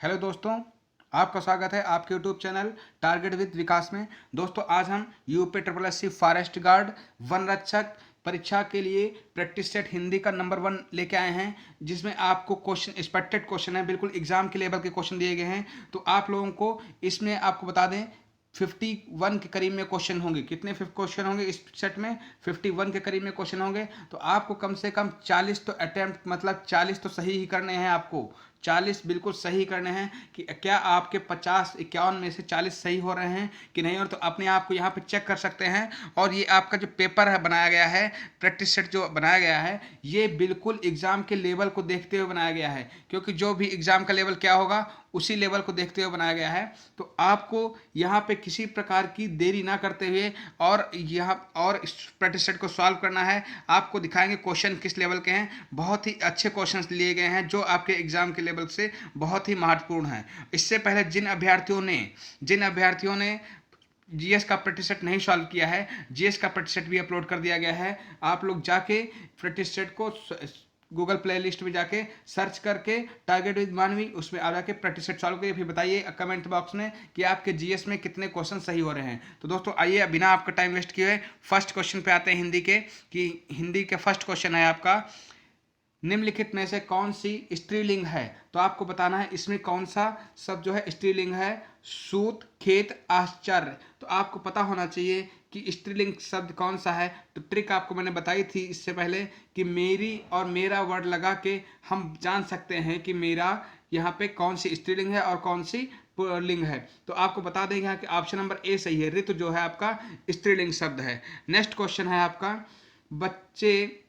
Hello दोस्तों, आपका स्वागत है आपके YouTube channel target with Vikas में। दोस्तों आज हम UP triple S C forest guard वन रक्षक परीक्षा के लिए प्रैक्टिस सेट हिंदी का नंबर 1 लेके आए हैं, जिसमें आपको क्वेश्चन एक्सपेक्टेड क्वेश्चन है, बिल्कुल एग्जाम के लेवल के क्वेश्चन दिए गए हैं। तो आप लोगों को इसमें आपको बता दें 51 के करीब में क्वेश्चन होंगे। कितने क्वेश्चन होंगे इस सेट में? 51 के करीब में क्वेश्चन होंगे। तो आपको कम से कम 40 तो अटेम्प्ट मतलब 40 तो सही ही करने हैं। आपको 40 बिल्कुल सही करने हैं कि क्या आपके 50-51 में से 40 सही हो रहे हैं कि नहीं। और तो अपने आप को यहाँ पे चेक कर सकते हैं। और ये आपका जो पेपर है बनाया गया है, प्रैक्टिस सेट जो बनाया गया है, ये बिल्कुल एग्जाम के लेवल को देखते हुए बनाया गया है, क्योंकि जो भी एग्जाम का लेवल क्या होगा उसी लेवल को देखते हुए बनाया गया है। तो आपको यहाँ पे किसी प्रकार की देरी ना करते हुए और यहाँ और इस प्रैक्टिस सेट को सॉल्व करना है। आपको दिखाएंगे क्वेश्चन किस लेवल के हैं। बहुत ही अच्छे क्वेश्चंस लिए गए हैं जो आपके एग्जाम के लेवल से बहुत ही महत्वपूर्ण है। इससे पहले जिन अभ्यर्थियों ने जीएस का प्रैक्टिस सेट नहीं सॉल्व किया है, जीएस का प्रैक्टिस सेट भी अपलोड कर दिया गया है। आप लोग जाके प्रैक्टिस सेट को गूगल प्ले लिस्ट में जाके सर्च करके टारगेट विद मानवी उसमें आ जाके प्रैक्टिस सेट सॉल्व करिए। फिर बताइए कमेंट बॉक्स में कि आपके जीएस में कितने क्वेश्चन सही हो रहे हैं। तो दोस्तों आइए बिना आपका टाइम वेस्ट किए फर्स्ट क्वेश्चन पे आते हैं हिंदी के। कि हिंदी का फर्स्ट क्वेश्चन है आपका, निम्नलिखित में से कौन सी स्त्रीलिंग है? तो आपको बताना है इसमें कौन सा शब्द जो है स्त्रीलिंग है। सूत, खेत, आश्चर्य। तो आपको पता होना चाहिए कि स्त्रीलिंग शब्द कौन सा है। तो ट्रिक आपको मैंने बताई थी इससे पहले कि मेरी और मेरा वर्ड लगा के हम जान सकते हैं कि मेरा यहाँ पे कौन सी स्त्रीलिंग है और कौन सी पुल्लिंग है। तो आपको बता देंगे यहाँ कि ऑप्शन नंबर ए सही है। ऋतु जो है आपका स्त्रीलिंग शब्द है। नेक्स्ट क्वेश्चन है आपका, बच्चे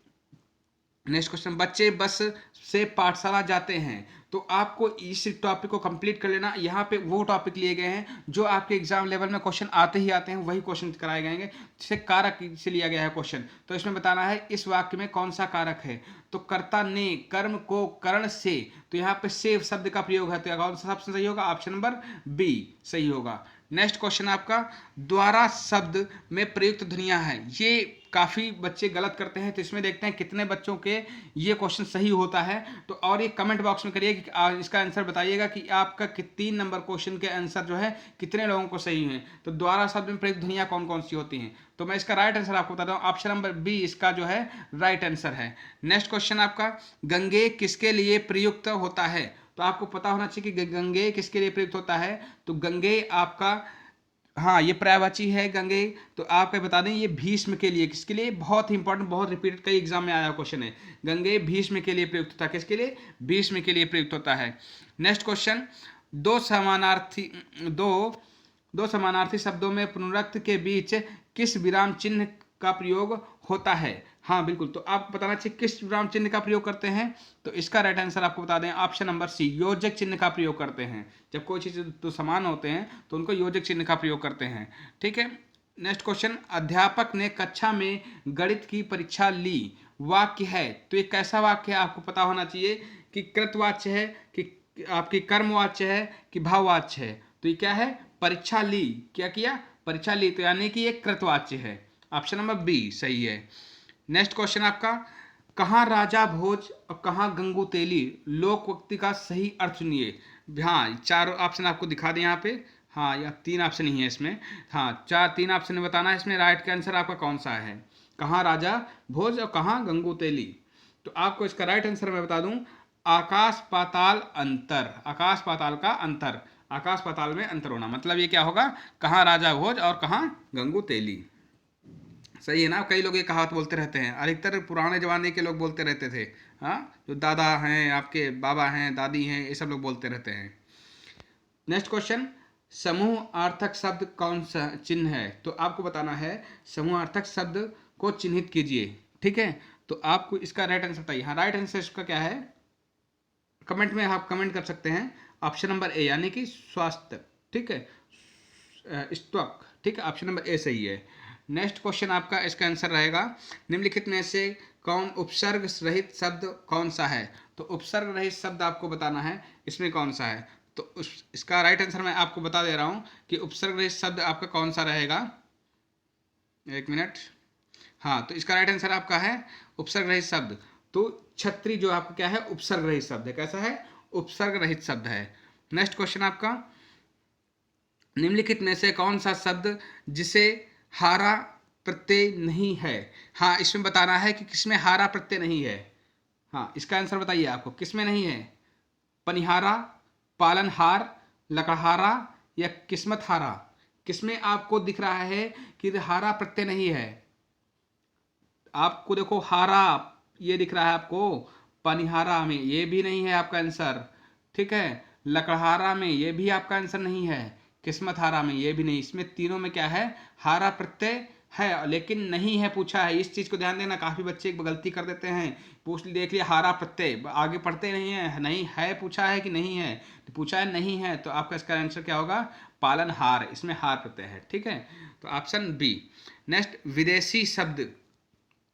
बस से पाठशाला जाते हैं। तो आपको इस टॉपिक को कंप्लीट कर लेना। यहाँ पे वो टॉपिक लिए गए हैं जो आपके एग्जाम लेवल में क्वेश्चन आते ही आते हैं, वही क्वेश्चन कराए जाएंगे। जिसे कारक से लिया गया है क्वेश्चन। तो इसमें बताना है इस वाक्य में कौन सा कारक है। तो कर्ता ने कर्म को करण से, तो यहाँ पे से शब्द का प्रयोग है। तो कौन सा ऑप्शन सही होगा? ऑप्शन नंबर बी सही होगा। नेक्स्ट क्वेश्चन आपका, द्वारा शब्द में प्रयुक्त ध्वनियां हैं। ये काफ़ी बच्चे गलत करते हैं। तो इसमें देखते हैं कितने बच्चों के ये क्वेश्चन सही होता है। तो और ये कमेंट बॉक्स में करिए कि इसका आंसर बताइएगा कि आपका 3 नंबर क्वेश्चन के आंसर जो है कितने लोगों को सही हैं। तो द्वारा शब्द में प्रयुक्त ध्वनियां कौन कौन सी होती हैं। तो मैं इसका राइट आंसर आपको बताता हूँ, ऑप्शन नंबर बी इसका जो है राइट आंसर है। नेक्स्ट क्वेश्चन आपका, गंगे किसके लिए प्रयुक्त होता है? तो आपको पता होना चाहिए कि गंगे किसके लिए प्रयुक्त होता है। तो गंगे आपका, हाँ ये पर्यायवाची है गंगे। तो आपको बता दें ये भीष्म के लिए, किसके लिए? बहुत ही इंपॉर्टेंट, बहुत रिपीटेड कई एग्जाम में आया क्वेश्चन है। गंगे भीष्म के लिए प्रयुक्त होता है। किसके लिए? भीष्म के लिए प्रयुक्त होता है। नेक्स्ट क्वेश्चन, दो समानार्थी दो दो समानार्थी शब्दों में पुनरुक्त के बीच किस विराम चिन्ह का प्रयोग होता है? हाँ बिल्कुल। तो आपको बताना चाहिए किस विराम चिन्ह का प्रयोग करते हैं। तो इसका राइट आंसर आपको बता दें, ऑप्शन नंबर सी योजक चिन्ह का प्रयोग करते हैं। जब कोई चीज़ तो समान होते हैं तो उनको योजक चिन्ह का प्रयोग करते हैं। ठीक है। नेक्स्ट क्वेश्चन, अध्यापक ने कक्षा में गणित की परीक्षा ली। वाक्य है, तो ये कैसा वाक्य है आपको पता होना चाहिए कि कृतवाच्य है कि आपकी कर्मवाच्य है कि भाववाच्य है। तो ये क्या है? परीक्षा ली। क्या किया? परीक्षा ली। तो यानी कि ये कृतवाच्य है। ऑप्शन नंबर बी सही है। नेक्स्ट क्वेश्चन आपका, कहाँ राजा भोज और कहाँ गंगू तेली, लोकोक्ति का सही अर्थ चुनिए। हाँ चार ऑप्शन आपको दिखा दें यहाँ पे। हाँ या 3 ऑप्शन ही है इसमें। हाँ 3 ऑप्शन में बताना है इसमें राइट का आंसर आपका कौन सा है। कहाँ राजा भोज और कहाँ गंगू तेली। तो आपको इसका राइट आंसर मैं बता दूं, आकाश पाताल अंतर। आकाश पाताल का अंतर, आकाश पाताल में अंतर होना, मतलब ये क्या होगा? कहाँ राजा भोज और कहाँ गंगू तेली। सही है ना। कई लोग ये कहावत बोलते रहते हैं, अधिकतर पुराने जमाने के लोग बोलते रहते थे। हाँ जो दादा हैं, आपके बाबा हैं, दादी हैं, ये सब लोग बोलते रहते हैं। नेक्स्ट क्वेश्चन, समूह अर्थक शब्द कौन सा चिन्ह है? तो आपको बताना है समूह अर्थक शब्द को चिन्हित कीजिए। ठीक है। तो आपको इसका राइट आंसर बताइए। हाँ राइट आंसर इसका क्या है? कमेंट में आप कमेंट कर सकते हैं, ऑप्शन नंबर ए यानी कि स्वास्थ्य। ठीक है, स्तवक। ठीक है, ऑप्शन नंबर ए सही है। नेक्स्ट क्वेश्चन आपका इसका आंसर रहेगा, निम्नलिखित में से कौन उपसर्ग रहित शब्द कौन सा है? तो उपसर्ग रहित शब्द आपको बताना है इसमें कौन सा है। तो इसका राइट आंसर मैं आपको बता दे रहा हूँ कि उपसर्ग रहित शब्द आपका कौन सा रहेगा। एक मिनट। हाँ तो इसका राइट आंसर आपका है उपसर्ग रहित शब्द। तो छतरी जो आपका क्या है? उपसर्ग रहित शब्द है। कैसा है? उपसर्ग रहित शब्द है। नेक्स्ट क्वेश्चन आपका, निम्नलिखित में से कौन सा शब्द जिसे हारा प्रत्यय नहीं है। हाँ, इसमें बताना है कि किसमें हारा प्रत्यय नहीं है। हाँ, इसका आंसर बताइए आपको किसमें नहीं है। पनिहारा, पालनहार, लकड़हारा या किस्मत हारा। किसमें आपको दिख रहा है कि हारा प्रत्यय नहीं है। आपको देखो हारा ये दिख रहा है आपको, पनिहारा में ये भी नहीं है आपका आंसर, ठीक है। लकड़हारा में ये भी आपका आंसर नहीं है, किस्मत हारा में ये भी नहीं। इसमें तीनों में क्या है, हारा प्रत्यय है लेकिन नहीं है पूछा है। इस चीज को ध्यान देना, काफी बच्चे गलती कर देते हैं, पूछ देख लिया हारा प्रत्यय, आगे पढ़ते नहीं है। नहीं है पूछा है कि नहीं है, तो पूछा है नहीं है, तो आपका इसका आंसर क्या होगा, पालनहार, इसमें हार प्रत्यय है, ठीक है। तो ऑप्शन बी। नेक्स्ट, विदेशी शब्द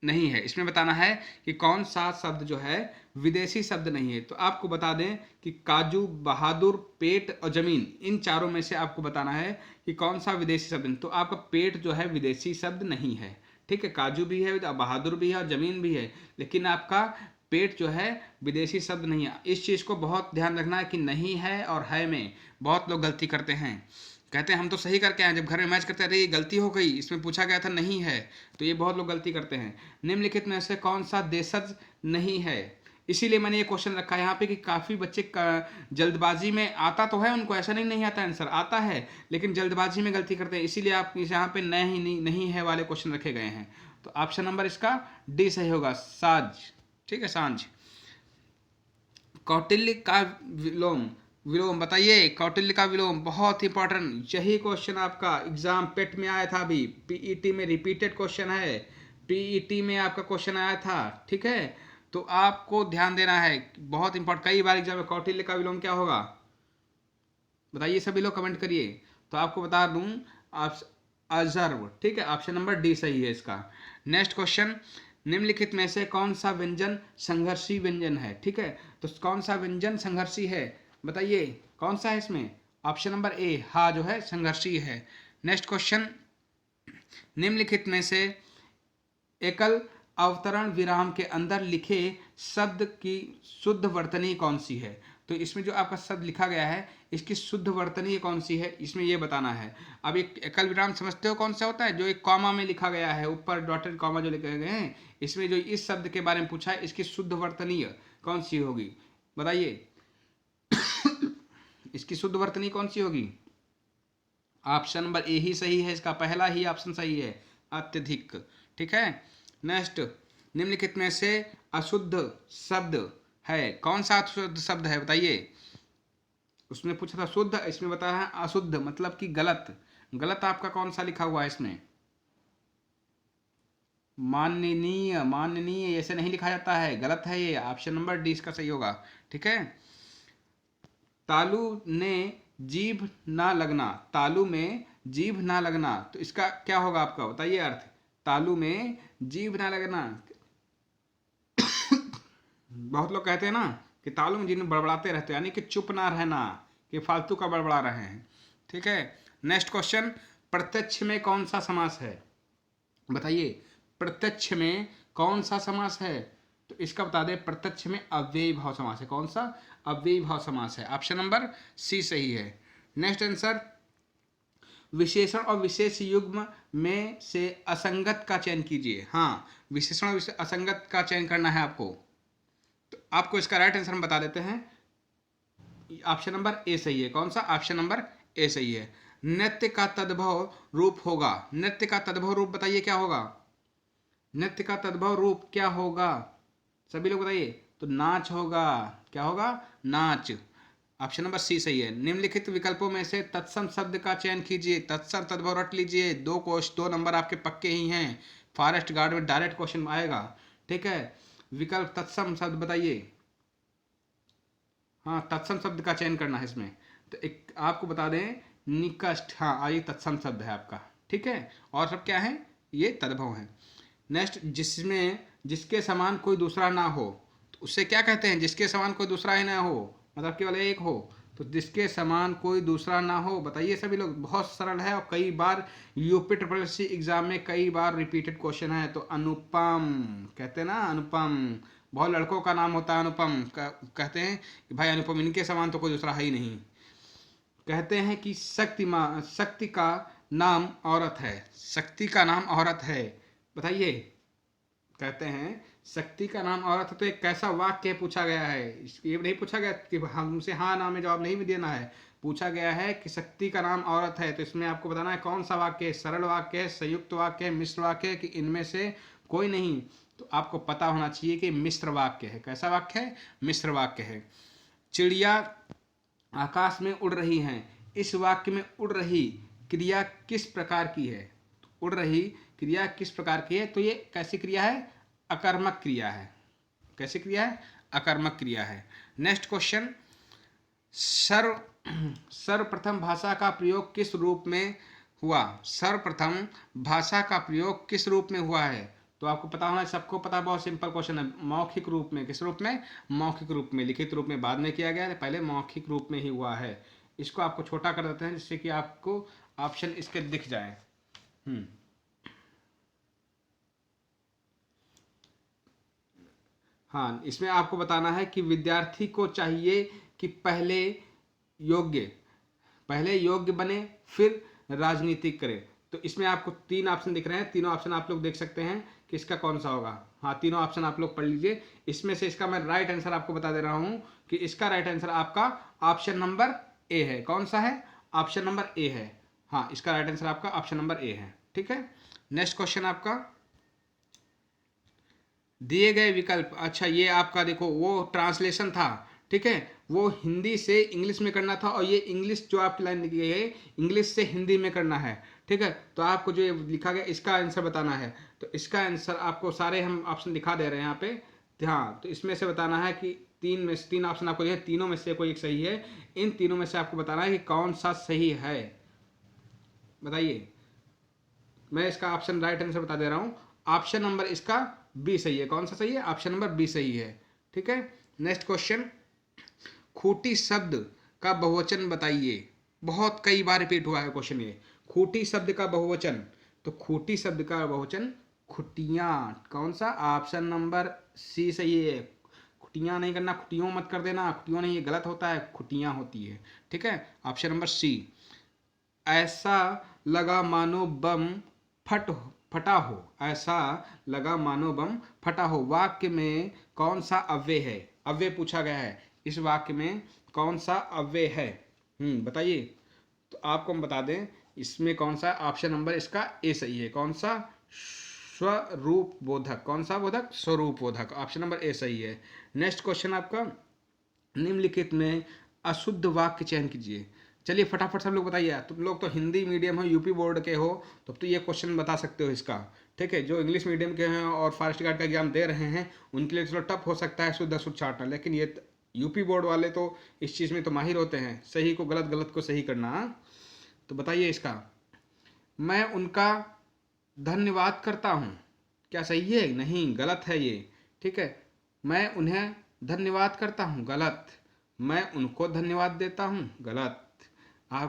नहीं है। इसमें बताना है कि कौन सा शब्द जो है विदेशी शब्द नहीं है। तो आपको बता दें कि काजू, बहादुर, पेट और जमीन, इन चारों में से आपको बताना है कि कौन सा विदेशी शब्द नहीं। तो आपका पेट जो है विदेशी शब्द नहीं है, ठीक है। काजू भी है, बहादुर भी है और जमीन भी है, लेकिन आपका पेट जो है विदेशी शब्द नहीं है। इस चीज़ को बहुत ध्यान रखना है कि नहीं है और है में बहुत लोग गलती करते हैं, कहते हैं हम तो सही करके आए, जब घर में मैच करते हैं अरे ये गलती हो गई, इसमें पूछा गया था नहीं है। तो ये बहुत लोग गलती करते हैं। निम्नलिखित में से कौन सा देशज नहीं है। इसीलिए मैंने ये क्वेश्चन रखा है यहाँ पे कि काफ़ी बच्चे जल्दबाजी में, आता तो है उनको, ऐसा नहीं आता आंसर, आता है लेकिन जल्दबाजी में गलती करते हैं, इसीलिए आप यहाँ पे नहीं है वाले क्वेश्चन रखे गए हैं। तो ऑप्शन नंबर इसका डी सही होगा, साज, ठीक है, सांझ। कौटिल्य का विलोम, विलोम बताइए, कौटिल्य का विलोम बहुत इंपॉर्टेंट, यही क्वेश्चन आपका एग्जाम पेट में आया था, अभी पीईटी में रिपीटेड क्वेश्चन है, पीईटी में आपका क्वेश्चन आया था, ठीक है। तो आपको ध्यान देना है, बहुत इंपॉर्टेंट, कई बार एग्जाम में कौटिल्य का विलोम क्या होगा बताइए, सभी लोग कमेंट करिए। तो आपको बता दूं, आप अजर्व, ठीक है, ऑप्शन नंबर डी सही है इसका। नेक्स्ट क्वेश्चन, निम्नलिखित में से कौन सा व्यंजन संघर्षी व्यंजन है, ठीक है। तो कौन सा व्यंजन संघर्षी है बताइए, कौन सा है इसमें, ऑप्शन नंबर ए, हा जो है संघर्षी है। नेक्स्ट क्वेश्चन, निम्नलिखित में से एकल अवतरण विराम के अंदर लिखे शब्द की शुद्ध वर्तनी कौन सी है। तो इसमें जो आपका शब्द लिखा गया है इसकी शुद्ध वर्तनी कौन सी है, इसमें ये बताना है। अब एक एकल विराम समझते हो कौन सा होता है, जो एक कॉमा में लिखा गया है, ऊपर डॉटेड कॉमा जो लिखे गए हैं, इसमें जो इस शब्द के बारे में पूछा है इसकी शुद्ध वर्तनीय कौन सी होगी बताइए, इसकी शुद्ध वर्तनी कौन सी होगी। ऑप्शन नंबर ए ही सही है, इसका पहला ही ऑप्शन सही है, अत्यधिक, ठीक है। नेक्स्ट, निम्नलिखित में से अशुद्ध शब्द है, कौन सा अशुद्ध शब्द है बताइए। उसमें पूछा था शुद्ध, इसमें बताया है अशुद्ध, मतलब कि गलत। गलत आपका कौन सा लिखा हुआ है इसमें, माननीय, माननीय ऐसे नहीं लिखा जाता है, गलत है ये, ऑप्शन नंबर डी इसका सही होगा, ठीक है। तालू ने जीभ ना लगना, तालू में जीभ ना लगना, तो इसका क्या होगा आपका बताइए अर्थ, तालू में जीभ ना लगना। बहुत लोग कहते हैं ना कि तालू में जीभ बड़बड़ाते रहते हैं, यानी कि चुप ना रहना, कि फालतू का बड़बड़ा रहे हैं, ठीक है। नेक्स्ट क्वेश्चन, प्रत्यक्ष में कौन सा समास है बताइए, प्रत्यक्ष में कौन सा समास है। तो इसका बता दें, प्रत्यक्ष में अव्ययी भाव समास है, कौन सा, अव्ययी भाव समास है, ऑप्शन नंबर सी सही है। नेक्स्ट आंसर, विशेषण और विशेष युग्म में से असंगत का चयन कीजिए। हाँ, विशेषण और असंगत का चयन करना है आपको। तो आपको इसका राइट आंसर हम बता देते हैं, ऑप्शन नंबर ए सही है, कौन सा, ऑप्शन नंबर ए सही है। नृत्य का तद्भव रूप होगा, नृत्य का तद्भव रूप बताइए क्या होगा, नृत्य का तद्भव रूप क्या होगा सभी लोग बताइए। तो नाच होगा, क्या होगा, नाच, ऑप्शन नंबर सी सही है। निम्नलिखित विकल्पों में से तत्सम शब्द का चयन कीजिए, तत्सम तद्भव रट लीजिए, दो नंबर आपके पक्के ही हैं, फॉरेस्ट गार्ड में डायरेक्ट क्वेश्चन आएगा, ठीक है। विकल्प तत्सम शब्द बताइए, हाँ तत्सम शब्द का चयन करना है इसमें। तो एक आपको बता दें, निकष्ट, हाँ आइए तत्सम शब्द है आपका, ठीक है, और सब क्या है, ये तद्भव है। नेक्स्ट, जिसमें जिसके समान कोई दूसरा ना हो, तो उससे क्या कहते हैं, जिसके समान कोई दूसरा ही ना हो, मतलब केवल एक हो, तो जिसके समान कोई दूसरा ना हो बताइए सभी लोग, बहुत सरल है और कई बार यूपी ट्रिपल एससी एग्जाम में कई बार रिपीटेड क्वेश्चन है। तो अनुपम कहते हैं ना, अनुपम, बहुत लड़कों का नाम होता है अनुपम, कहते हैं कि भाई अनुपम, इनके समान तो कोई दूसरा है ही नहीं, कहते हैं कि शक्ति का नाम औरत है। शक्ति का नाम औरत है, बताइए। कहते हैं शक्ति का नाम औरत है, तो एक कैसा वाक्य पूछा गया है। ये नहीं पूछा गया कि हमसे हाँ ना में जवाब नहीं भी देना है, पूछा गया है कि शक्ति का नाम औरत है। तो इसमें आपको बताना है कौन सा वाक्य है, सरल वाक्य है, संयुक्त वाक्य है, मिश्र वाक्य है, कि इनमें से कोई नहीं। तो आपको पता होना चाहिए कि मिश्र वाक्य है। कैसा वाक्य है? मिश्र वाक्य है। चिड़िया आकाश में उड़ रही हैं। इस वाक्य में उड़ रही क्रिया किस प्रकार की है? तो उड़ रही क्रिया किस प्रकार की है? तो ये कैसी क्रिया है? अकर्मक क्रिया है। कैसी क्रिया है? अकर्मक क्रिया है। नेक्स्ट क्वेश्चन, सर्वप्रथम भाषा का प्रयोग किस रूप में हुआ? सर्वप्रथम भाषा का प्रयोग किस रूप में हुआ है? तो आपको पता होना, सबको पता, बहुत सिंपल क्वेश्चन है। मौखिक रूप में। किस रूप में? मौखिक रूप में। लिखित रूप में बाद में किया गया है, पहले मौखिक रूप में ही हुआ है। इसको आपको छोटा कर देते हैं जिससे कि आपको ऑप्शन इसके दिख जाए। हाँ, इसमें आपको बताना है कि विद्यार्थी को चाहिए कि पहले योग्य बने फिर राजनीतिक करे। तो इसमें आपको 3 ऑप्शन दिख रहे हैं। तीनों ऑप्शन आप लोग देख सकते हैं कि इसका कौन सा होगा। हाँ, तीनों ऑप्शन आप लोग पढ़ लीजिए। इसमें से इसका मैं राइट आंसर आपको बता दे रहा हूं कि इसका राइट आंसर आपका ऑप्शन नंबर ए है। कौन सा है? ऑप्शन नंबर ए है। हाँ, इसका राइट आंसर आपका ऑप्शन नंबर ए है। ठीक है। नेक्स्ट क्वेश्चन आपका, दिए गए विकल्प। अच्छा, ये आपका देखो वो ट्रांसलेशन था, ठीक है, वो हिंदी से इंग्लिश में करना था, और ये इंग्लिश जो आपकी लाइन लिखी गई है इंग्लिश से हिंदी में करना है। ठीक है, तो आपको जो ये लिखा गया इसका आंसर बताना है। तो इसका आंसर आपको सारे हम ऑप्शन दिखा दे रहे हैं यहाँ पे। हाँ, तो इसमें से बताना है कि 3 ऑप्शन आपको दिए, तीनों में से कोई एक सही है। इन तीनों में से आपको बताना है कि कौन सा सही है, बताइए। मैं इसका ऑप्शन राइट आंसर बता दे रहा हूँ। ऑप्शन नंबर इसका बी सही है। कौन सा सही है? ऑप्शन नंबर बी सही है। ठीक है। नेक्स्ट क्वेश्चन, खूंटी शब्द का बहुवचन बताइए। बहुत कई बार रिपीट हुआ है क्वेश्चन ये। खूंटी शब्द का बहुवचन, तो खूंटी शब्द का बहुवचन खुटियां। कौन सा? ऑप्शन नंबर सी सही है। खुटियां नहीं करना, खुटियों मत कर देना, खुटियों नहीं, ये गलत होता है, खुटियां होती है। ठीक है, ऑप्शन नंबर सी। ऐसा लगा मानो बम फटा हो। ऐसा लगा मानो बम फटा हो, वाक्य में कौन सा अव्यय है? अव्यय पूछा गया है। इस वाक्य में कौन सा अव्यय है? बताइए। तो आपको हम बता दें इसमें कौन सा, ऑप्शन नंबर इसका ए सही है। कौन सा? स्वरूप बोधक। कौन सा बोधक? स्वरूप बोधक। ऑप्शन नंबर ए सही है। नेक्स्ट क्वेश्चन आपका, निम्नलिखित में अशुद्ध वाक्य चयन कीजिए। चलिए फटाफट सब लोग बताइए। तुम लोग तो हिंदी मीडियम हो, यूपी बोर्ड के हो, तो ये क्वेश्चन बता सकते हो इसका। ठीक है, जो इंग्लिश मीडियम के हैं और फॉरेस्ट गार्ड का एग्जाम दे रहे हैं उनके लिए थोड़ा टफ हो सकता है शुद्ध अशुद्ध छांटना, लेकिन ये यूपी बोर्ड वाले तो इस चीज़ में तो माहिर होते हैं, सही को गलत, गलत को सही करना। तो बताइए इसका, मैं उनका धन्यवाद करता हूँ। क्या सही है? नहीं, गलत है ये। ठीक है, मैं उन्हें धन्यवाद करता हूँ, गलत। मैं उनको धन्यवाद देता हूँ, गलत।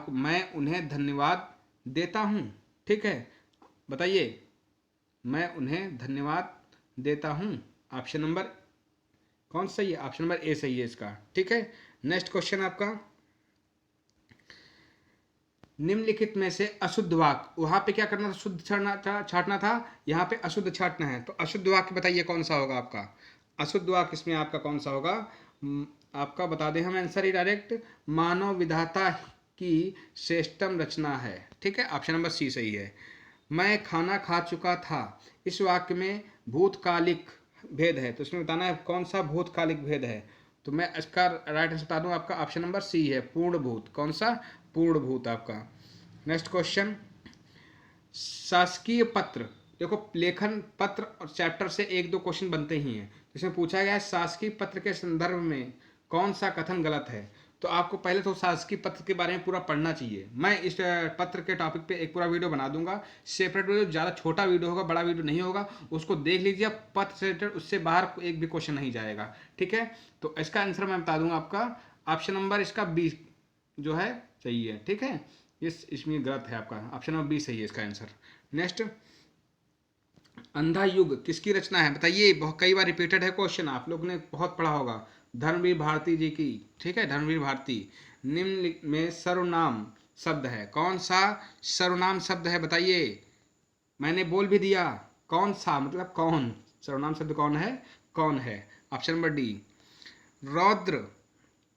मैं उन्हें धन्यवाद देता हूँ। ठीक है, बताइए। मैं उन्हें धन्यवाद देता हूँ, ऑप्शन नंबर कौन सही है? ऑप्शन नंबर ए सही है इसका। ठीक है। नेक्स्ट क्वेश्चन आपका, निम्नलिखित में से अशुद्ध वाक्य, वहां पे क्या करना था? शुद्ध छाटना था, यहाँ पे अशुद्ध छाटना है। तो अशुद्ध वाक्य बताइए कौन सा होगा आपका? अशुद्ध वाक्य इसमें आपका कौन सा होगा? आपका बता दें हम आंसर ही डायरेक्ट, मानव विधाता की श्रेष्ठतम रचना है। ठीक है, ऑप्शन नंबर सी सही है। मैं खाना खा चुका था, इस वाक्य में भूतकालिक भेद है, तो इसमें बताना है कौन सा भूतकालिक भेद है। तो मैं इसका राइट आंसर बता दूं, आपका ऑप्शन नंबर सी है, पूर्णभूत। कौन सा? पूर्णभूत आपका। नेक्स्ट क्वेश्चन, शासकीय पत्र। देखो, लेखन पत्र और चैप्टर से 1-2 क्वेश्चन बनते ही हैं। इसमें पूछा गया है शासकीय पत्र के संदर्भ में कौन सा कथन गलत है। तो आपको पहले तो शासकीय पत्र के बारे में पूरा पढ़ना चाहिए। मैं इस पत्र के टॉपिक पे एक पूरा वीडियो बना दूंगा, सेपरेट वीडियो, ज़्यादा छोटा वीडियो होगा, बड़ा वीडियो नहीं होगा। उसको देख लीजिए, पत्र से रिलेटेड उससे बाहर एक भी क्वेश्चन नहीं जाएगा। ठीक है, तो इसका आंसर मैं बता दूंगा, आपका ऑप्शन नंबर इसका बी जो है सही है। ठीक है, इसमें गलत है, आपका ऑप्शन नंबर बी सही है इसका आंसर। नेक्स्ट, अंधा युग किसकी रचना है? बताइए, बहुत कई बार रिपीटेड है क्वेश्चन, आप लोगों ने बहुत पढ़ा होगा। धर्मवीर भारती जी की, ठीक है, धर्मवीर भारती। निम्न में सर्वनाम शब्द है, कौन सा सर्वनाम शब्द है बताइए। मैंने बोल भी दिया, कौन सा मतलब कौन, सर्वनाम शब्द कौन है, कौन है। Option number D. रौद्र,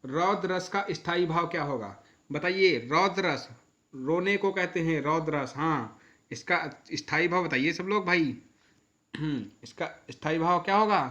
रौद्र रस का स्थायी भाव क्या होगा बताइए। रौद्र रस, रोने को कहते हैं रौद्र रस, हाँ, इसका स्थायी भाव बताइए सब लोग भाई। इसका स्थायी भाव क्या होगा,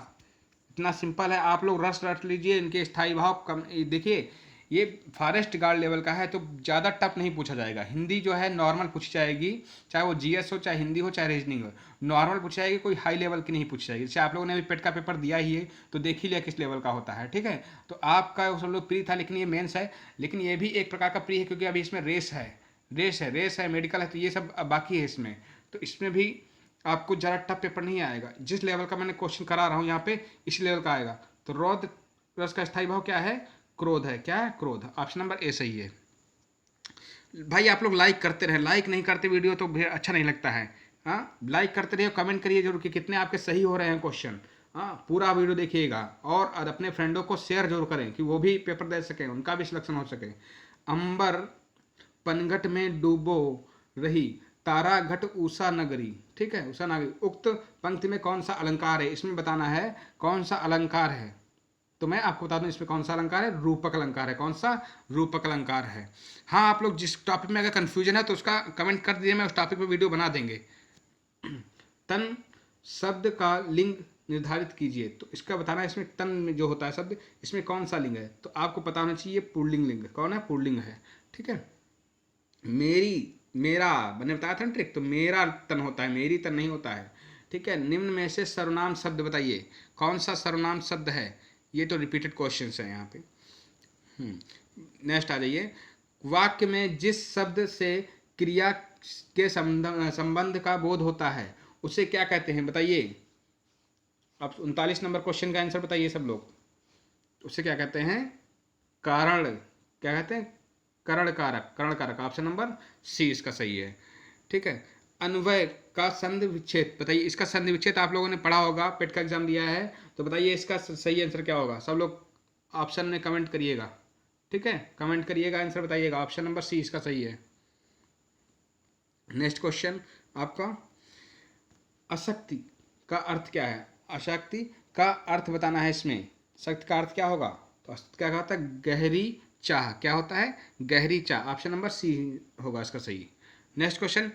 इतना सिंपल है, आप लोग रस रट लीजिए। इनके स्थायी भाव कम, देखिए ये फॉरेस्ट गार्ड लेवल का है तो ज़्यादा टफ नहीं पूछा जाएगा। हिंदी जो है नॉर्मल पूछी जाएगी, चाहे वो जीएस हो, चाहे हिंदी हो, चाहे रीजनिंग हो, नॉर्मल पूछी जाएगी, कोई हाई लेवल की नहीं पूछी जाएगी। जैसे आप लोगों ने अभी पेट का पेपर दिया ही है तो देख ही लिया किस लेवल का होता है, ठीक है। तो आपका सब लोग प्री था, लेकिन ये मेंस है, लेकिन ये भी एक प्रकार का प्री है क्योंकि अभी इसमें रेस है, मेडिकल है, तो ये सब बाकी है इसमें। तो इसमें भी आपको ज़रा टफ पेपर नहीं आएगा, जिस लेवल का मैंने क्वेश्चन करा रहा हूँ यहाँ पे इस लेवल का आएगा। तो रौद्र रस का स्थायी भाव क्या है, क्रोध है। क्या है, क्रोध। ऑप्शन नंबर ए सही है। भाई आप लोग लाइक करते रहे, लाइक नहीं करते वीडियो तो फिर अच्छा नहीं लगता है। हाँ, लाइक करते रहिए, कमेंट करिए जरूर कि कितने आपके सही हो रहे हैं क्वेश्चन। हाँ, पूरा वीडियो देखिएगा और अपने फ्रेंडों को शेयर जरूर करें कि वो भी पेपर दे सकें, उनका भी सिलेक्शन हो सके। अंबर पनघट में डूबो रही, तारा घट उषा नगरी, ठीक है, उषा नगरी। उक्त पंक्ति में कौन सा अलंकार है, इसमें बताना है कौन सा अलंकार है। तो मैं आपको बता दूं इसमें कौन सा अलंकार है, रूपक अलंकार है। कौन सा, रूपक अलंकार है। हाँ, आप लोग जिस टॉपिक में अगर कंफ्यूजन है तो उसका कमेंट कर दीजिए, मैं उस टॉपिक पे वीडियो बना देंगे। तन शब्द का लिंग निर्धारित कीजिए, तो इसका बताना है इसमें तन में जो होता है शब्द, इसमें कौन सा लिंग है। तो आपको पता होना चाहिए पुल्लिंग लिंग कौन है, पुल्लिंग है, ठीक है। मेरी, मेरा, मैंने बताया था ना ट्रिक, तो मेरा तन होता है, मेरी तन नहीं होता है, ठीक है। निम्न में से सर्वनाम शब्द बताइए, कौन सा सर्वनाम शब्द है। ये तो रिपीटेड क्वेश्चन है यहाँ पे। नेक्स्ट आ जाइए। वाक्य में जिस शब्द से क्रिया के संबंध का बोध होता है उसे क्या कहते हैं बताइए। अब 39 नंबर क्वेश्चन का आंसर बताइए सब लोग। उसे क्या कहते हैं, कारण, क्या कहते हैं, करण कारक, करण कारक। ऑप्शन नंबर सी इसका सही है, ठीक है। अन्वय का संधि विच्छेद बताइए, इसका संधि विच्छेद आप लोगों ने पढ़ा होगा, पेट का एग्जाम दिया है, तो बताइए इसका सही आंसर क्या होगा। सब लोग ऑप्शन में कमेंट करिएगा, ठीक है, कमेंट करिएगा, आंसर बताइएगा। ऑप्शन नंबर सी इसका सही है। नेक्स्ट क्वेश्चन आपका, अशक्ति का अर्थ क्या है, अशक्ति का अर्थ बताना है इसमें। शक्ति का अर्थ क्या होगा, तो क्या होता है, गहरी चाह। क्या होता है, गहरी चाह। ऑप्शन नंबर सी होगा इसका सही। नेक्स्ट क्वेश्चन,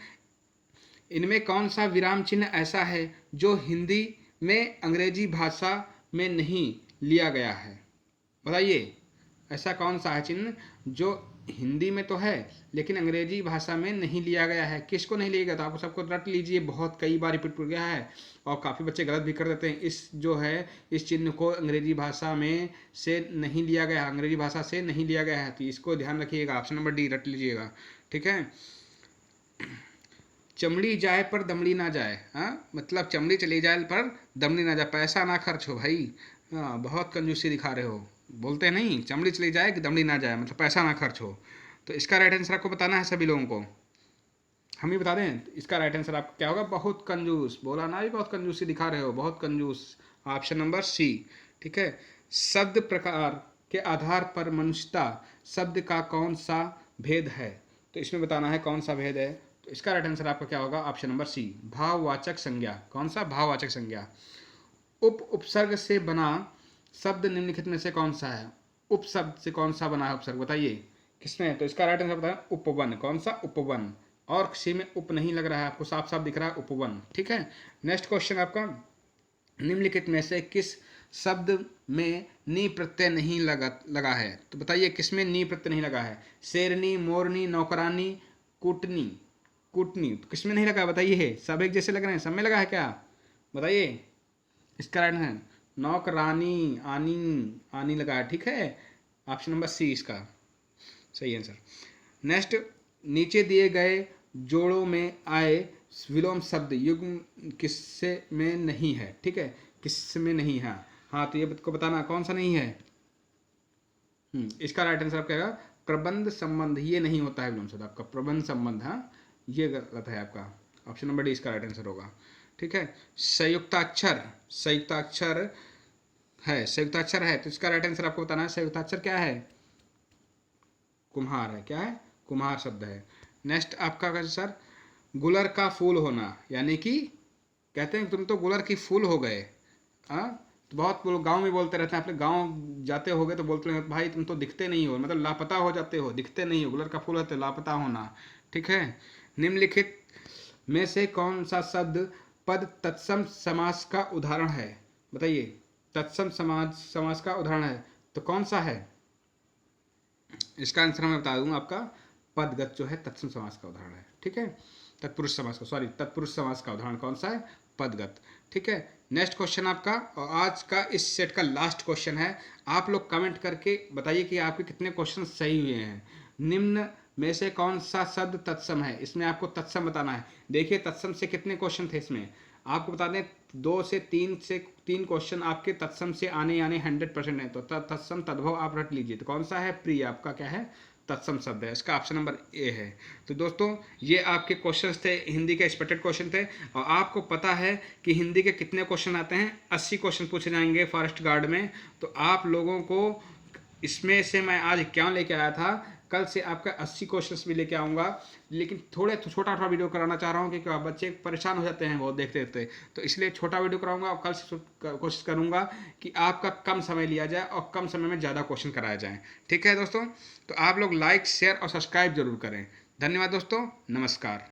इनमें कौन सा विराम चिन्ह ऐसा है जो हिंदी में अंग्रेजी भाषा में नहीं लिया गया है बताइए। ऐसा कौन सा है चिन्ह जो हिंदी में तो है लेकिन अंग्रेजी भाषा में नहीं लिया गया है। किसको नहीं लिया गया, तो आपको सबको रट लीजिए, बहुत कई बार रिपीट हो गया है और काफ़ी बच्चे गलत भी कर देते हैं। इस जो है इस चिन्ह को अंग्रेजी भाषा में से नहीं लिया गया है, अंग्रेजी भाषा से नहीं लिया गया है, तो इसको ध्यान रखिएगा। ऑप्शन नंबर डी रट लीजिएगा, ठीक है। चमड़ी जाए पर दमड़ी ना जाए, हाँ, मतलब चमड़ी चली जाए पर दमड़ी ना जाए, पैसा ना खर्च हो भाई। हाँ, बहुत कंजूसी दिखा रहे हो, बोलते नहीं चमड़ी चली जाए कि दमड़ी ना जाए, मतलब पैसा ना खर्च हो। तो इसका राइट आंसर आपको बताना है सभी लोगों को, हम ही बता दें। इसका राइट आंसर आपका क्या होगा, बहुत कंजूस। बोला ना भी बहुत कंजूसी दिखा रहे हो, बहुत कंजूस। ऑप्शन नंबर सी, ठीक है। शब्द प्रकार के आधार पर मनुष्यता शब्द का कौन सा भेद है, तो इसमें बताना है कौन सा भेद है। तो इसका राइट आंसर आपका क्या होगा, ऑप्शन नंबर सी, भाववाचक संज्ञा। कौन सा, भाववाचक संज्ञा। उपसर्ग से बना शब्द निम्नलिखित में से कौन सा है, उपशब्द से कौन सा बना है उपसर्ग बताइए किसमें। तो इसका राइट आंसर बताएं, उपवन। कौन सा, उपवन। और किसी में उप नहीं लग रहा है, आपको साफ साफ दिख रहा है उपवन, ठीक है। नेक्स्ट क्वेश्चन आपका, निम्नलिखित में से किस शब्द में नी प्रत्यय नहीं लगा है, तो बताइए किसमें नी प्रत्यय नहीं लगा है। शेरनी, मोरनी, नौकरानी, कुटनी, कुटनी, तो किसमें नहीं लगा बताइए। सब एक जैसे लग रहे हैं, सब में लगा है क्या बताइए। इसका राइट है नौकरानी, आनी, आनी लगा है, ठीक है। ऑप्शन नंबर सी इसका सही आंसर। नेक्स्ट, नीचे दिए गए जोड़ों में आए विलोम शब्द युग्म किससे में नहीं है, ठीक है, किससे में नहीं है। हाँ, तो ये को बताना कौन सा नहीं है। इसका राइट आंसर आपका क्या, प्रबंध संबंध, ये नहीं होता है विलोम शब्द आपका, प्रबंध संबंध, हाँ, ये गलत है आपका। ऑप्शन नंबर डी इसका राइट आंसर होगा, ठीक है। संयुक्ताक्षर, संयुक्ताक्षर है, संयुक्ताक्षर है, तो इसका राइट आंसर आपको बताना है। संयुक्ताक्षर क्या है? कुम्हार है। क्या है? कुम्हार शब्द है। नेक्स्ट आपका क्या सर? गुलर का फूल होना, यानी कि कहते हैं तुम तो गुलर की फूल हो गए। हाँ, तो बहुत लोग गांव में बोलते रहते हैं, अपने गांव जाते होगे तो बोलते हैं भाई तुम तो दिखते नहीं हो, मतलब लापता हो जाते हो, दिखते नहीं हो। गुलर का फूल होते लापता होना। ठीक है। निम्नलिखित में से कौन सा शब्द पद तत्सम समास का उदाहरण है? बताइए। तत्सम समास का उदाहरण है तो कौन सा है? इसका आंसर मैं बता दूंगा आपका। पदगत जो है तत्सम समास का उदाहरण है। ठीक है। तत्पुरुष समास का, सॉरी, तत्पुरुष समास का उदाहरण कौन सा है? पदगत। ठीक है। नेक्स्ट क्वेश्चन आपका, और आज का इस सेट का लास्ट क्वेश्चन है। आप लोग कमेंट करके बताइए कि आपके कितने क्वेश्चन सही हुए हैं। निम्न में से कौन सा शब्द तत्सम है? इसमें आपको तत्सम बताना है। देखिए तत्सम से कितने क्वेश्चन थे इसमें, आपको बता दें 2 से 3 क्वेश्चन आपके तत्सम से आने 100% है। तो तत्सम तद्भव आप रट लीजिए। तो कौन सा है? प्रिय आपका क्या है? तत्सम शब्द है। इसका ऑप्शन नंबर ए है। तो दोस्तों ये आपके क्वेश्चंस थे, हिंदी के एक्सपेक्टेड क्वेश्चन थे। और आपको पता है कि हिंदी के कितने क्वेश्चन आते हैं? 80 क्वेश्चन पूछे जाएंगे फॉरेस्ट गार्ड में। तो आप लोगों को इसमें से मैं आज 51 लेके आया था, कल से आपका 80 क्वेश्चंस भी लेके आऊँगा। लेकिन थोड़े छोटा छोटा वीडियो कराना चाह रहा हूँ क्योंकि बच्चे परेशान हो जाते हैं बहुत देखते देखते। तो इसलिए छोटा वीडियो कराऊंगा और कल से कोशिश करूँगा कि आपका कम समय लिया जाए और कम समय में ज़्यादा क्वेश्चन कराया जाए। ठीक है दोस्तों, तो आप लोग लाइक शेयर और सब्सक्राइब जरूर करें। धन्यवाद दोस्तों, नमस्कार।